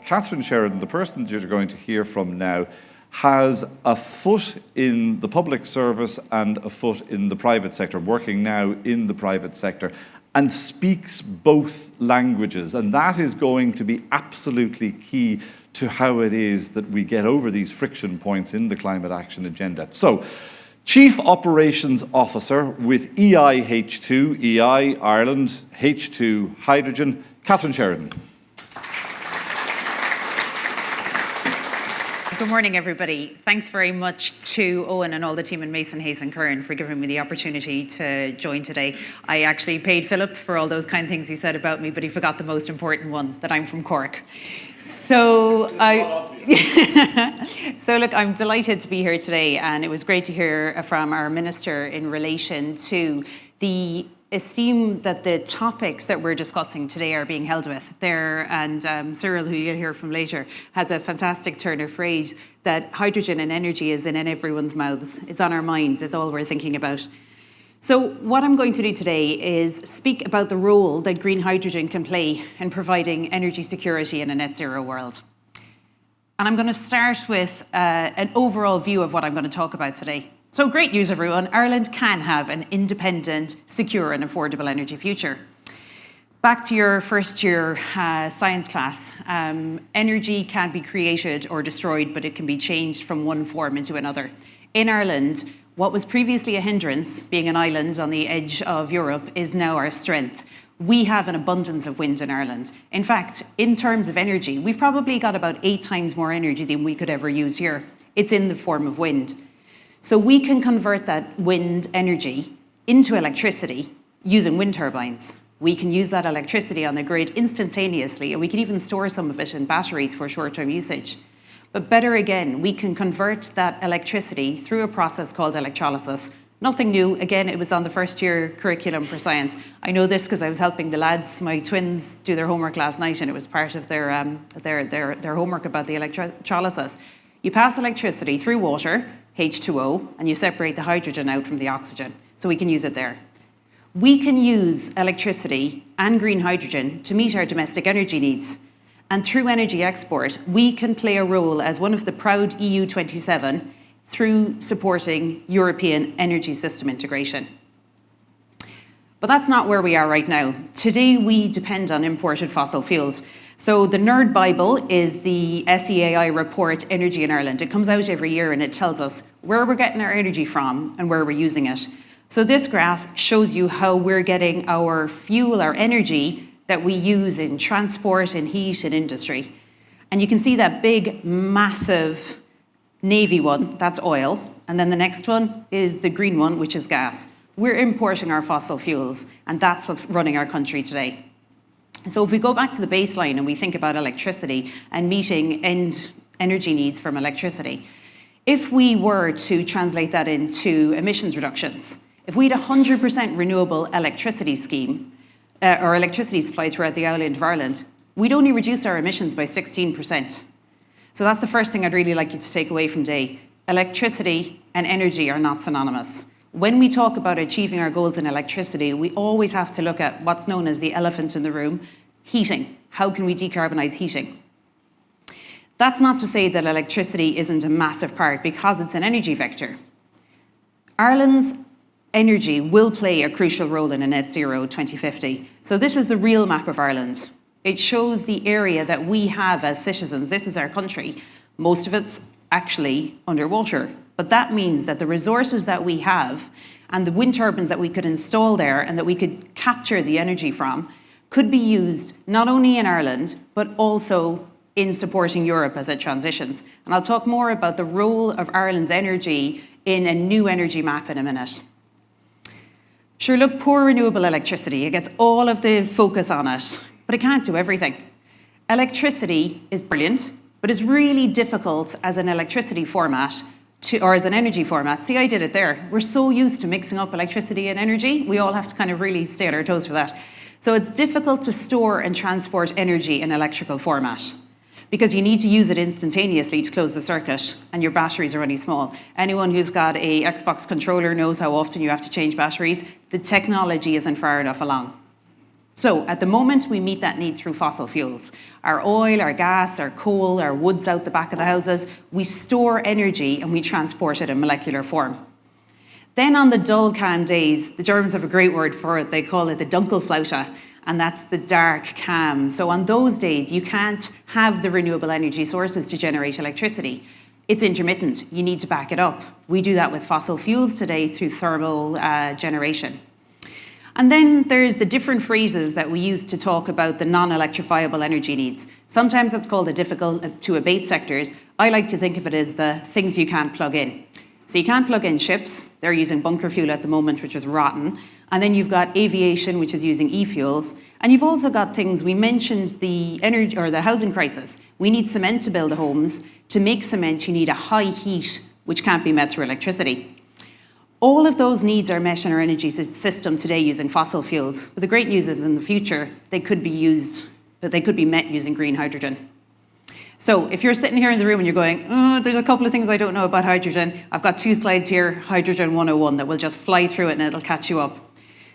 Catherine Sheridan, the person that you're going to hear from now, has a foot in the public service and a foot in the private sector, working now in the private sector, and speaks both languages. And that is going to be absolutely key to how it is that we get over these friction points in the climate action agenda. So, Chief Operations Officer with EIH2, EI Ireland, H2 Hydrogen, Catherine Sheridan. Good morning, everybody. Thanks very much to Owen and all the team in Mason, Hayes and Curran for giving me the opportunity to join today. I actually paid Philip for all those kind things he said about me, but he forgot the most important one, that I'm from Cork. So look, I'm delighted to be here today, and it was great to hear from our Minister in relation to the esteem that the topics that we're discussing today are being held with there. And Cyril, who you'll hear from later, has a fantastic turn of phrase that hydrogen and energy is in everyone's mouths. It's on our minds. It's all we're thinking about. So what I'm going to do today is speak about the role that green hydrogen can play in providing energy security in a net zero world. And I'm going to start with an overall view of what I'm going to talk about today. So great news, everyone. Ireland can have an independent, secure and affordable energy future. Back to your first year science class, energy can be created or destroyed, but it can be changed from one form into another. In Ireland, what was previously a hindrance, being an island on the edge of Europe, is now our strength. We have an abundance of wind in Ireland. In fact, in terms of energy, we've probably got about 8 times more energy than we could ever use here. It's in the form of wind. So we can convert that wind energy into electricity using wind turbines. We can use that electricity on the grid instantaneously, and we can even store some of it in batteries for short-term usage. But better again, we can convert that electricity through a process called electrolysis. Nothing new. Again, it was on the first year curriculum for science. I know this because I was helping the lads, my twins, do their homework last night, and it was part of their homework about the electrolysis. You pass electricity through water, H2O, and you separate the hydrogen out from the oxygen, so we can use it there. We can use electricity and green hydrogen to meet our domestic energy needs. And through energy export, we can play a role as one of the proud EU 27 through supporting European energy system integration. But that's not where we are right now. Today, we depend on imported fossil fuels. So the Nerd Bible is the SEAI report, Energy in Ireland. It comes out every year and it tells us where we're getting our energy from and where we're using it. So this graph shows you how we're getting our fuel, our energy that we use in transport, in heat, in industry. And you can see that big, massive navy one, that's oil. And then the next one is the green one, which is gas. We're importing our fossil fuels, and that's what's running our country today. So if we go back to the baseline and we think about electricity and meeting end energy needs from electricity, if we were to translate that into emissions reductions, if we had a 100% renewable electricity scheme, or electricity supply throughout the island of Ireland, we'd only reduce our emissions by 16%. So that's the first thing I'd really like you to take away from today. Electricity and energy are not synonymous. When we talk about achieving our goals in electricity, we always have to look at what's known as the elephant in the room, heating. How can we decarbonise heating? That's not to say that electricity isn't a massive part, because it's an energy vector. Ireland's energy will play a crucial role in a net zero 2050. So this is the real map of Ireland. It shows the area that we have as citizens. This is our country. Most of it's actually underwater. But that means that the resources that we have and the wind turbines that we could install there and that we could capture the energy from could be used not only in Ireland, but also in supporting Europe as it transitions. And I'll talk more about the role of Ireland's energy in a new energy map in a minute. Sure, look, poor renewable electricity, it gets all of the focus on it, but it can't do everything. Electricity is brilliant, but it's really difficult as an electricity format or as an energy format. See, I did it there. We're so used to mixing up electricity and energy, we all have to kind of really stay on our toes for that. So it's difficult to store and transport energy in electrical format because you need to use it instantaneously to close the circuit, and your batteries are only small. Anyone who's got a Xbox controller knows how often you have to change batteries. The technology isn't far enough along. So at the moment, we meet that need through fossil fuels. Our oil, our gas, our coal, our woods out the back of the houses, we store energy and we transport it in molecular form. Then on the dull, calm days, the Germans have a great word for it. They call it the Dunkelflaute, and that's the dark, calm. So on those days, you can't have the renewable energy sources to generate electricity. It's intermittent. You need to back it up. We do that with fossil fuels today through thermal generation. And then there's the different phrases that we use to talk about the non-electrifiable energy needs. Sometimes it's called the difficult to abate sectors. I like to think of it as the things you can't plug in. So you can't plug in ships. They're using bunker fuel at the moment, which is rotten. And then you've got aviation, which is using e-fuels. And you've also got things, we mentioned the energy or the housing crisis. We need cement to build the homes. To make cement, you need a high heat, which can't be met through electricity. All of those needs are met in our energy system today using fossil fuels. But the great news is in the future, they could be met using green hydrogen. So if you're sitting here in the room and you're going, oh, there's a couple of things I don't know about hydrogen, I've got 2 slides here, Hydrogen 101, that will just fly through it and it'll catch you up.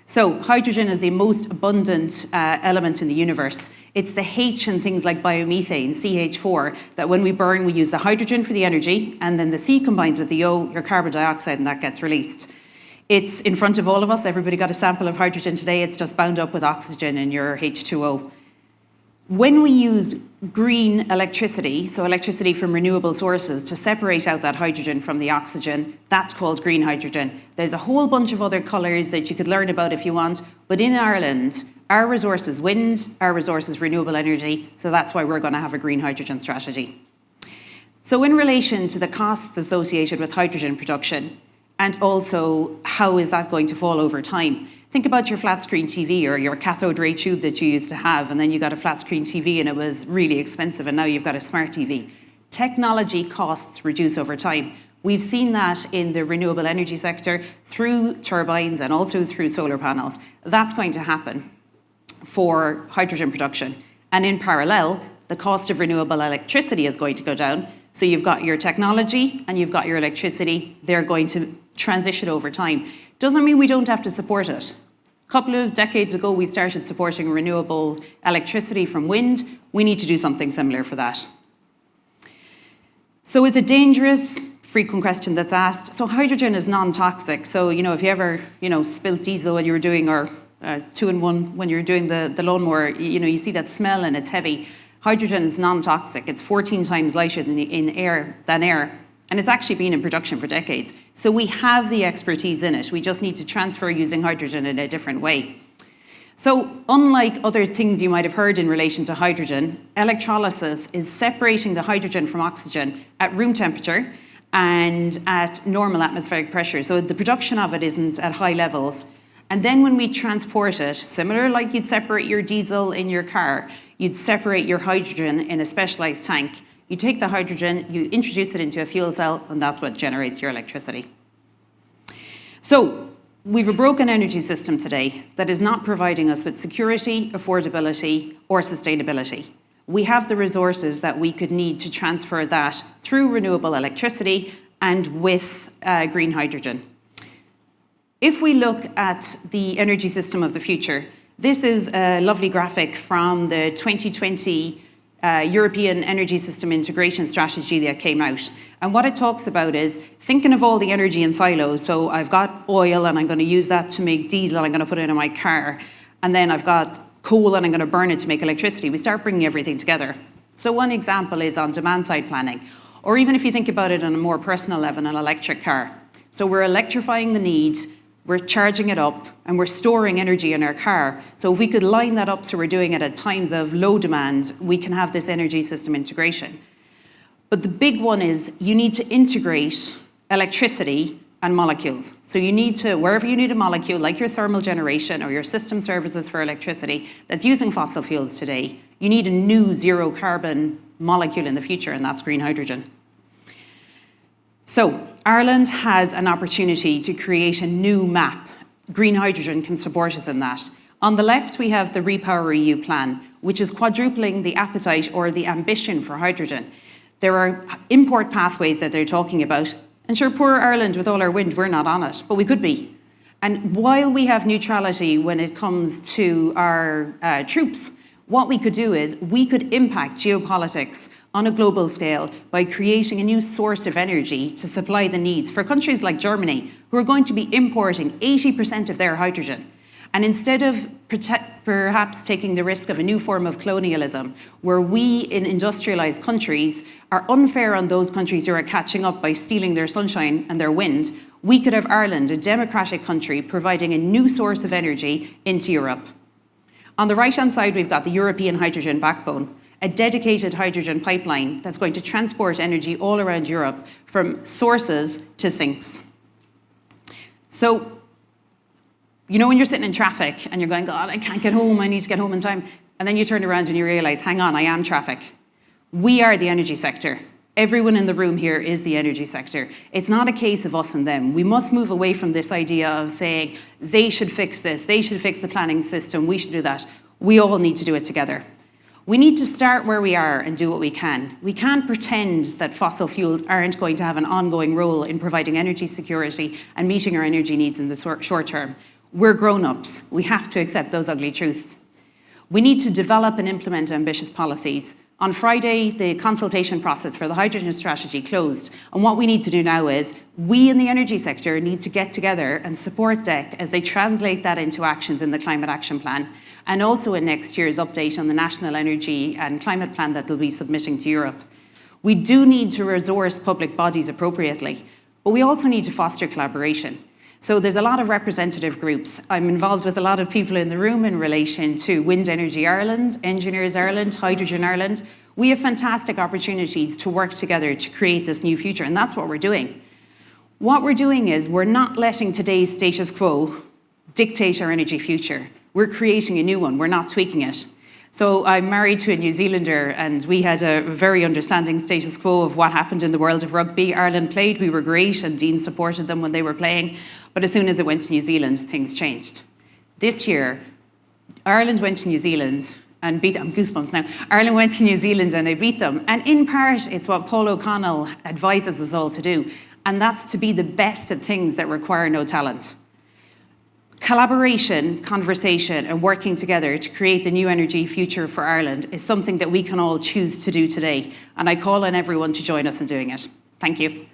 So hydrogen is the most abundant element in the universe. It's the H in things like biomethane, CH4, that when we burn, we use the hydrogen for the energy, and then the C combines with the O, your carbon dioxide, and that gets released. It's in front of all of us. Everybody got a sample of hydrogen today. It's just bound up with oxygen in your H2O. When we use green electricity, so electricity from renewable sources, to separate out that hydrogen from the oxygen, that's called green hydrogen. There's a whole bunch of other colours that you could learn about if you want, but in Ireland, our resource is wind, our resource is renewable energy, so that's why we're going to have a green hydrogen strategy. So in relation to the costs associated with hydrogen production, and also how is that going to fall over time, think about your flat screen TV or your cathode ray tube that you used to have, and then you got a flat screen TV and it was really expensive, and now you've got a smart TV. Technology costs reduce over time. We've seen that in the renewable energy sector through turbines and also through solar panels. That's going to happen for hydrogen production. And in parallel, the cost of renewable electricity is going to go down. So you've got your technology and you've got your electricity. They're going to transition over time. Doesn't mean we don't have to support it. A couple of decades ago, we started supporting renewable electricity from wind. We need to do something similar for that. So is it dangerous? Frequent question that's asked. So hydrogen is non-toxic. So, if you ever, spilt diesel when you were doing, or 2-in-1 when you're doing the lawnmower, you see that smell and it's heavy. Hydrogen is non-toxic. It's 14 times lighter than air. And it's actually been in production for decades. So we have the expertise in it. We just need to transfer using hydrogen in a different way. So unlike other things you might have heard in relation to hydrogen, electrolysis is separating the hydrogen from oxygen at room temperature and at normal atmospheric pressure. So the production of it isn't at high levels. And then when we transport it, similar like you'd separate your diesel in your car, you'd separate your hydrogen in a specialized tank. You take the hydrogen, you introduce it into a fuel cell, and that's what generates your electricity. So we've a broken energy system today that is not providing us with security, affordability, or sustainability. We have the resources that we could need to transfer that through renewable electricity and with green hydrogen. If we look at the energy system of the future, this is a lovely graphic from the 2020 European Energy System Integration Strategy that came out. And what it talks about is thinking of all the energy in silos. So I've got oil and I'm going to use that to make diesel, I'm going to put it in my car. And then I've got coal and I'm going to burn it to make electricity. We start bringing everything together. So one example is on demand side planning. Or even if you think about it on a more personal level, an electric car. So we're electrifying the need, we're charging it up, and we're storing energy in our car. So if we could line that up so we're doing it at times of low demand, we can have this energy system integration. But the big one is you need to integrate electricity and molecules. So you need to, wherever you need a molecule, like your thermal generation or your system services for electricity that's using fossil fuels today, you need a new zero carbon molecule in the future, and that's green hydrogen. So Ireland has an opportunity to create a new map. Green hydrogen can support us in that. On the left, we have the Repower EU plan, which is quadrupling the appetite or the ambition for hydrogen. There are import pathways that they're talking about. And sure, poor Ireland, with all our wind, we're not on it, but we could be. And while we have neutrality when it comes to our troops, what we could do is we could impact geopolitics on a global scale by creating a new source of energy to supply the needs for countries like Germany, who are going to be importing 80% of their hydrogen. And instead of perhaps taking the risk of a new form of colonialism, where we in industrialized countries are unfair on those countries who are catching up by stealing their sunshine and their wind, we could have Ireland, a democratic country, providing a new source of energy into Europe. On the right-hand side, we've got the European hydrogen backbone, a dedicated hydrogen pipeline that's going to transport energy all around Europe from sources to sinks. So, you know when you're sitting in traffic and you're going, God, I can't get home, I need to get home in time. And then you turn around and you realize, hang on, I am traffic. We are the energy sector. Everyone in the room here is the energy sector. It's not a case of us and them. We must move away from this idea of saying, they should fix this, they should fix the planning system, we should do that. We all need to do it together. We need to start where we are and do what we can. We can't pretend that fossil fuels aren't going to have an ongoing role in providing energy security and meeting our energy needs in the short term. We're grown-ups. We have to accept those ugly truths. We need to develop and implement ambitious policies. On Friday, the consultation process for the hydrogen strategy closed. And what we need to do now is, we in the energy sector need to get together and support DEC as they translate that into actions in the Climate Action Plan, and also in next year's update on the National Energy and Climate Plan that they'll be submitting to Europe. We do need to resource public bodies appropriately, but we also need to foster collaboration. So there's a lot of representative groups. I'm involved with a lot of people in the room in relation to Wind Energy Ireland, Engineers Ireland, Hydrogen Ireland. We have fantastic opportunities to work together to create this new future, and that's what we're doing. What we're doing is we're not letting today's status quo dictate our energy future. We're creating a new one, we're not tweaking it. So I'm married to a New Zealander, and we had a very understanding status quo of what happened in the world of rugby. Ireland played, we were great, and Dean supported them when they were playing. But as soon as it went to New Zealand, things changed. This year, Ireland went to New Zealand and beat them. Goosebumps now. Ireland went to New Zealand and they beat them. And in part, it's what Paul O'Connell advises us all to do, and that's to be the best at things that require no talent. Collaboration, conversation, and working together to create the new energy future for Ireland is something that we can all choose to do today. And I call on everyone to join us in doing it. Thank you.